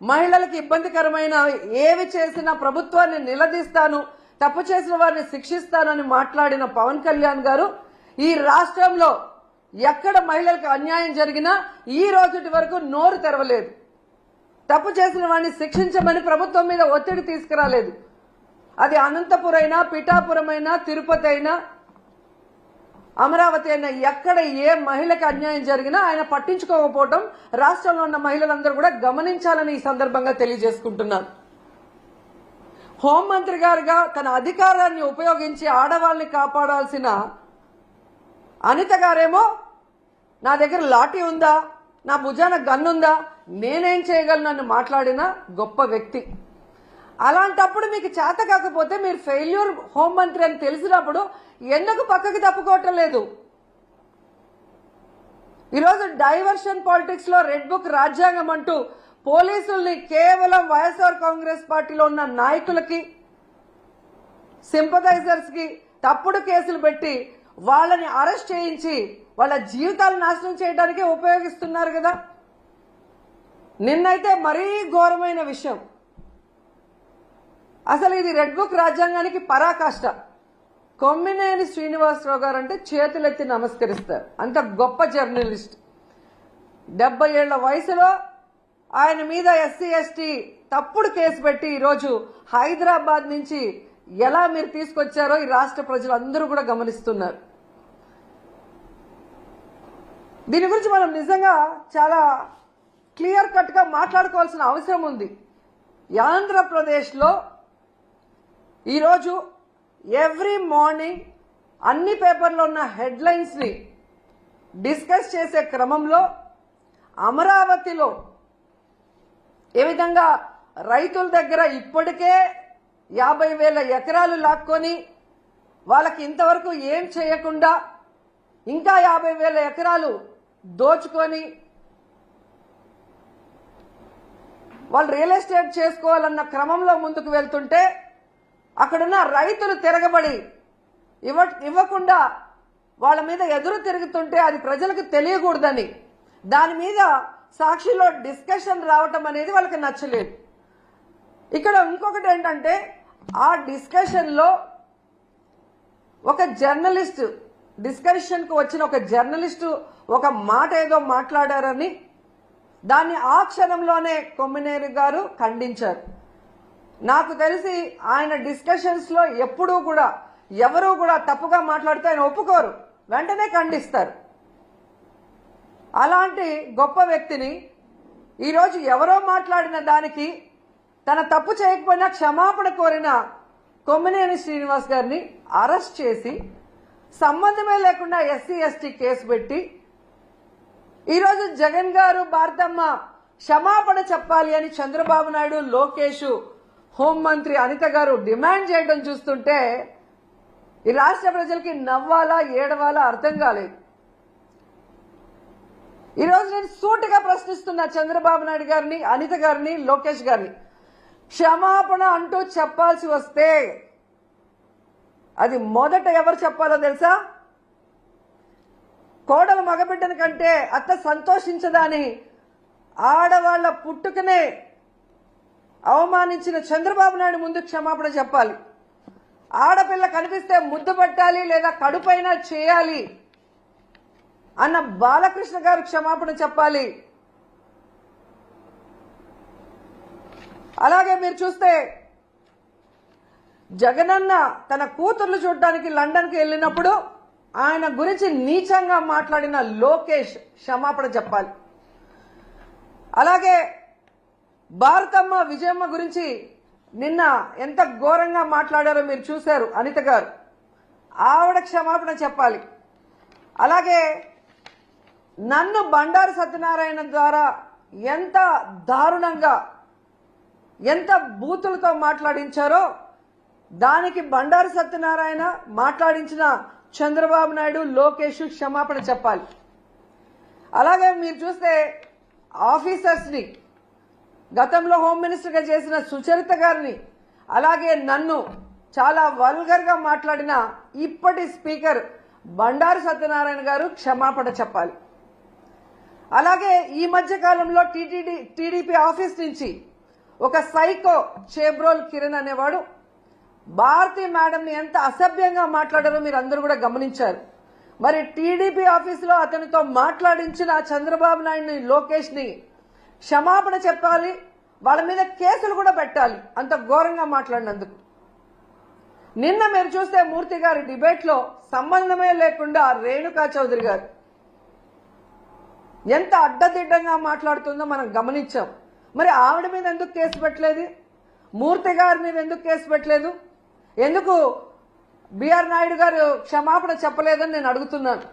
మహిళలకు ఇబ్బందికరమైన ఏవి చేసినా ప్రభుత్వాన్ని నిలదీస్తాను, తప్పు చేసిన వారిని శిక్షిస్తానని మాట్లాడిన పవన్ కళ్యాణ్ గారు ఈ రాష్ట్రంలో ఎక్కడ మహిళలకు అన్యాయం జరిగినా ఈ రోజుటి వరకు నోరు తెరవలేదు. తప్పు చేసిన వారిని శిక్షించమని ప్రభుత్వం మీద ఒత్తిడి తీసుకురాలేదు. అది అనంతపురం అయినా, పిఠాపురం అయినా, తిరుపతి అయినా, అమరావతి అయినా, ఎక్కడ ఏ మహిళకు అన్యాయం జరిగినా ఆయన పట్టించుకోకపోవడం రాష్ట్రంలో ఉన్న మహిళలందరూ కూడా గమనించాలని ఈ సందర్భంగా తెలియజేసుకుంటున్నాను. హోంమంత్రి గారుగా తన అధికారాన్ని ఉపయోగించి ఆడవాళ్ళని కాపాడాల్సిన అనిత గారేమో నా దగ్గర లాఠీ ఉందా, నా భుజాన గన్నుందా, నేనేం చేయగలను అని మాట్లాడిన గొప్ప వ్యక్తి. అలాంటప్పుడు మీకు చేత కాకపోతే మీరు ఫెయిల్యూర్ హోంమంత్రి అని తెలిసినప్పుడు ఎందుకు పక్కకి తప్పుకోవటం లేదు? ఈరోజు డైవర్షన్ పాలిటిక్స్ లో రెడ్ బుక్ రాజ్యాంగం అంటూ పోలీసుల్ని కేవలం వైఎస్ఆర్ కాంగ్రెస్ పార్టీలో ఉన్న నాయకులకి, సింపథైజర్స్ కి తప్పుడు కేసులు పెట్టి వాళ్ళని అరెస్ట్ చేయించి వాళ్ళ జీవితాలు నాశనం చేయడానికే ఉపయోగిస్తున్నారు కదా. నిన్నైతే మరీ ఘోరమైన విషయం. అసలు ఇది రెడ్ బుక్ రాజ్యాంగానికి పరాకాష్ట. కొమ్మినేని శ్రీనివాసరావు గారు అంటే చేతులెత్తి నమస్కరిస్తారు. అంత గొప్ప జర్నలిస్ట్. 70 ఏళ్ల వయసులో ఆయన మీద ఎస్సీ ఎస్టీ తప్పుడు కేసు పెట్టి ఈరోజు హైదరాబాద్ నుంచి ఎలా మీరు తీసుకొచ్చారో ఈ రాష్ట్ర ప్రజలందరూ కూడా గమనిస్తున్నారు. దీని గురించి మనం నిజంగా చాలా క్లియర్ కట్ గా మాట్లాడుకోవాల్సిన అవసరం ఉంది. ఆంధ్రప్రదేశ్లో ఈరోజు ఎవ్రీ మార్నింగ్ అన్ని పేపర్లో ఉన్న హెడ్లైన్స్ ని డిస్కస్ చేసే క్రమంలో అమరావతిలో ఏ విధంగా రైతుల దగ్గర ఇప్పటికే 50,000 ఎకరాలు లాక్కొని వాళ్ళకి ఇంతవరకు ఏం చేయకుండా ఇంకా 50,000 ఎకరాలు దోచుకొని వాళ్ళు రియల్ ఎస్టేట్ చేసుకోవాలన్న క్రమంలో ముందుకు వెళ్తుంటే అక్కడున్న రైతులు తిరగబడి ఇవ్వకుండా వాళ్ళ మీద ఎదురు తిరుగుతుంటే అది ప్రజలకు తెలియకూడదని దాని మీద సాక్షిలో డిస్కషన్ రావటం అనేది వాళ్ళకి నచ్చలేదు. ఇక్కడ ఇంకొకటి ఏంటంటే ఆ డిస్కషన్లో ఒక జర్నలిస్ట్, డిస్కషన్కు వచ్చిన ఒక జర్నలిస్టు ఒక మాట ఏదో మాట్లాడారని దాన్ని ఆ క్షణంలోనే కొమ్మినేని గారు ఖండించారు. నాకు తెలిసి ఆయన డిస్కషన్స్ లో ఎప్పుడూ కూడా ఎవరూ కూడా తప్పుగా మాట్లాడితే ఆయన ఒప్పుకోరు, వెంటనే ఖండిస్తారు. అలాంటి గొప్ప వ్యక్తిని ఈరోజు ఎవరో మాట్లాడిన దానికి తన తప్పు చేయకపోయినా క్షమాపణ కోరిన కొమ్మినేని శ్రీనివాస్ గారిని అరెస్ట్ చేసి సంబంధమే లేకుండా ఎస్సీ ఎస్టీ కేసు పెట్టి ఈరోజు జగన్ గారు, భారతమ్మ క్షమాపణ చెప్పాలి అని చంద్రబాబు నాయుడు, లోకేష్, హోంమంత్రి అనిత గారు డిమాండ్ చేయడం చూస్తుంటే ఈ రాష్ట్ర ప్రజలకి నవ్వాలా ఏడవాలా అర్థం కాలేదు. ఈరోజు నేను సూటిగా ప్రశ్నిస్తున్నా చంద్రబాబు నాయుడు గారిని, అనిత గారిని, లోకేష్ గారిని. క్షమాపణ అంటూ చెప్పాల్సి వస్తే అది మొదట ఎవరు చెప్పాలో తెలుసా? కోడలు మగబిడ్డని కంటే అత్త సంతోషించదని ఆడవాళ్ల పుట్టుకనే అవమానించిన చంద్రబాబు నాయుడు ముందు క్షమాపణ చెప్పాలి. ఆడపిల్ల కనిపిస్తే ముద్దు పట్టాలి లేదా కడుపైనా చేయాలి అన్న బాలకృష్ణ గారు క్షమాపణ చెప్పాలి. అలాగే మీరు చూస్తే జగనన్న తన కూతుర్లు చూడడానికి లండన్కి వెళ్ళినప్పుడు ఆయన గురించి నీచంగా మాట్లాడిన లోకేష్ క్షమాపణ చెప్పాలి. అలాగే భారతమ్మ, విజయమ్మ గురించి నిన్న ఎంత ఘోరంగా మాట్లాడారో మీరు చూశారు అనిత గారు, ఆవిడ క్షమాపణ చెప్పాలి. అలాగే నన్ను బండారు సత్యనారాయణ ద్వారా ఎంత దారుణంగా, ఎంత బూతులతో మాట్లాడించారో దానికి బండారు సత్యనారాయణ మాట్లాడించిన చంద్రబాబు నాయుడు, లోకేష్ క్షమాపణ చెప్పాలి. అలాగే మీరు చూస్తే ఆఫీసర్స్ ని గతంలో హోమ్ మినిస్టర్ గా చేసిన సుచరిత గారిని, అలాగే నన్ను చాలా వల్గర్ గా మాట్లాడిన ఇప్పటి స్పీకర్ బండారు సత్యనారాయణ గారు క్షమాపణ చెప్పాలి. అలాగే ఈ మధ్య కాలంలో టీడీపీ ఆఫీస్ నుంచి ఒక సైకో చేబ్రోల్ కిరణ్ అనేవాడు భారతీ మేడంని ఎంత అసభ్యంగా మాట్లాడారో మీరు అందరూ కూడా గమనించారు. మరి టీడీపీ ఆఫీసులో అతనితో మాట్లాడించిన చంద్రబాబు నాయుడిని, లోకేష్ ని క్షమాపణ చెప్పాలి, వాళ్ళ మీద కేసులు కూడా పెట్టాలి అంత ఘోరంగా మాట్లాడినందుకు. నిన్న మీరు చూస్తే మూర్తి గారి డిబేట్ లో సంబంధమే లేకుండా రేణుకా చౌదరి గారు ఎంత అడ్డదిడ్డంగా మాట్లాడుతుందో మనం గమనించాం. మరి ఆవిడ మీద ఎందుకు కేసు పెట్టలేదు? మూర్తి గారి మీద ఎందుకు కేసు పెట్టలేదు? ఎందుకు బిఆర్ నాయుడు గారు క్షమాపణ చెప్పలేదని నేను అడుగుతున్నాను.